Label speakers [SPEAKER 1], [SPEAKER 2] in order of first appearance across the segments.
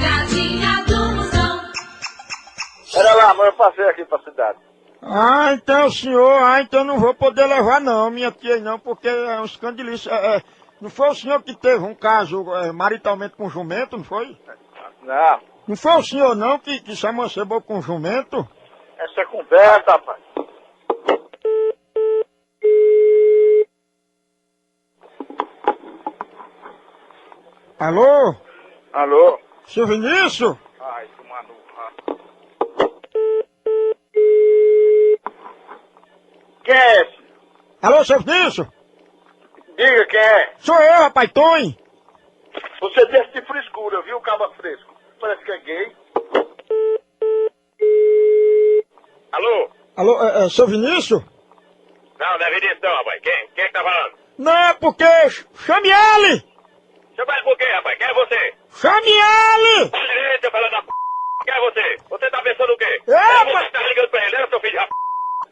[SPEAKER 1] Pegadinha do Moção.
[SPEAKER 2] Pera lá, amor, eu passei aqui pra cidade.
[SPEAKER 3] Ah, então o senhor, então eu não vou poder levar não, minha tia aí não, porque é um escandalista. Não foi o senhor que teve um caso maritalmente com jumento, não foi?
[SPEAKER 2] Não,
[SPEAKER 3] Não foi o senhor não que se amancebou com jumento?
[SPEAKER 2] essa é conversa, rapaz.
[SPEAKER 3] Alô?
[SPEAKER 2] Alô?
[SPEAKER 3] Seu Vinícius?
[SPEAKER 2] Ai, tomando. Quem é esse?
[SPEAKER 3] Alô, seu Vinícius?
[SPEAKER 2] Diga quem é.
[SPEAKER 3] Sou eu, rapaz, Tony.
[SPEAKER 2] Você desce de frescura, viu, caba fresco? Parece que é gay.
[SPEAKER 4] Alô?
[SPEAKER 3] Alô, seu Vinícius?
[SPEAKER 4] Não, não é Vinícius não, rapaz. Quem que tá falando?
[SPEAKER 3] Não, é porque... Chame ele!
[SPEAKER 4] Chama ele por quê, rapaz? Quem é você?
[SPEAKER 3] Chame ele!
[SPEAKER 4] Fala direito, seu filho da p***. Quem é você? Você tá pensando o quê?
[SPEAKER 3] Epa!
[SPEAKER 4] Você tá ligando pra ele, né, seu filho de rap...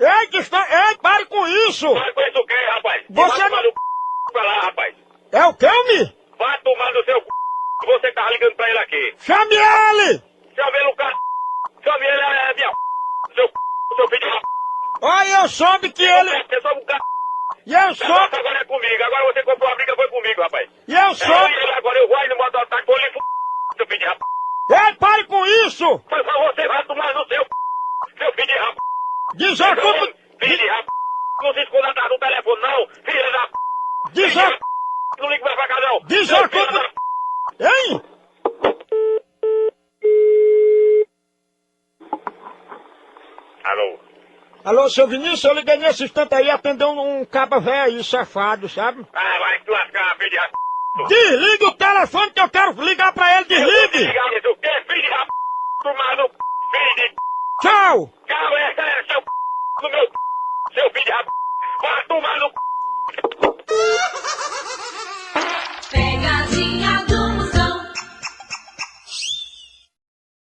[SPEAKER 3] Ei, ei, pare com isso!
[SPEAKER 4] Vai com isso o quê, rapaz?
[SPEAKER 3] Você
[SPEAKER 4] Vai
[SPEAKER 3] não...
[SPEAKER 4] tomar no p... pra lá, rapaz.
[SPEAKER 3] É o que, me?
[SPEAKER 4] Vai tomar no seu p... Você tá ligando pra ele aqui.
[SPEAKER 3] Chame ele!
[SPEAKER 4] Chama ele o cara... Chama ele, é minha p... Seu filho de rap...
[SPEAKER 3] Olha, eu soube que ele...
[SPEAKER 4] Você só um cara...
[SPEAKER 3] E eu
[SPEAKER 4] Essa
[SPEAKER 3] soube...
[SPEAKER 4] agora é comigo. Agora você comprou a briga, foi comigo, rapaz.
[SPEAKER 3] E eu
[SPEAKER 4] Eu
[SPEAKER 3] soube...
[SPEAKER 4] e ele agora, eu vou aí no mototáxi, vou lhe f... Seu filho de rap...
[SPEAKER 3] Ei, pare com isso!
[SPEAKER 4] Mas você vai tomar no seu p... Seu filho de rap...
[SPEAKER 3] Desocupa...
[SPEAKER 4] Filho de rap... Não se esconda atrás do telefone, não. Filho da p...
[SPEAKER 3] Desocupa...
[SPEAKER 4] Não liga mais pra cá, não.
[SPEAKER 3] Desocupa... Hein?
[SPEAKER 4] Alô?
[SPEAKER 3] Alô, seu Vinícius, eu liguei nesse instante aí, atendeu um caba velho aí, safado, sabe?
[SPEAKER 4] Ah, vai te lascar, filho de rap...
[SPEAKER 3] Desliga o telefone que eu quero ligar pra ele, desligue!
[SPEAKER 4] Liga isso, o quê? Filho de rap... Tomado... Filho de...
[SPEAKER 3] Tchau!
[SPEAKER 4] Calma, é seu p... no meu... Seu filho de rap... Vai tomar no...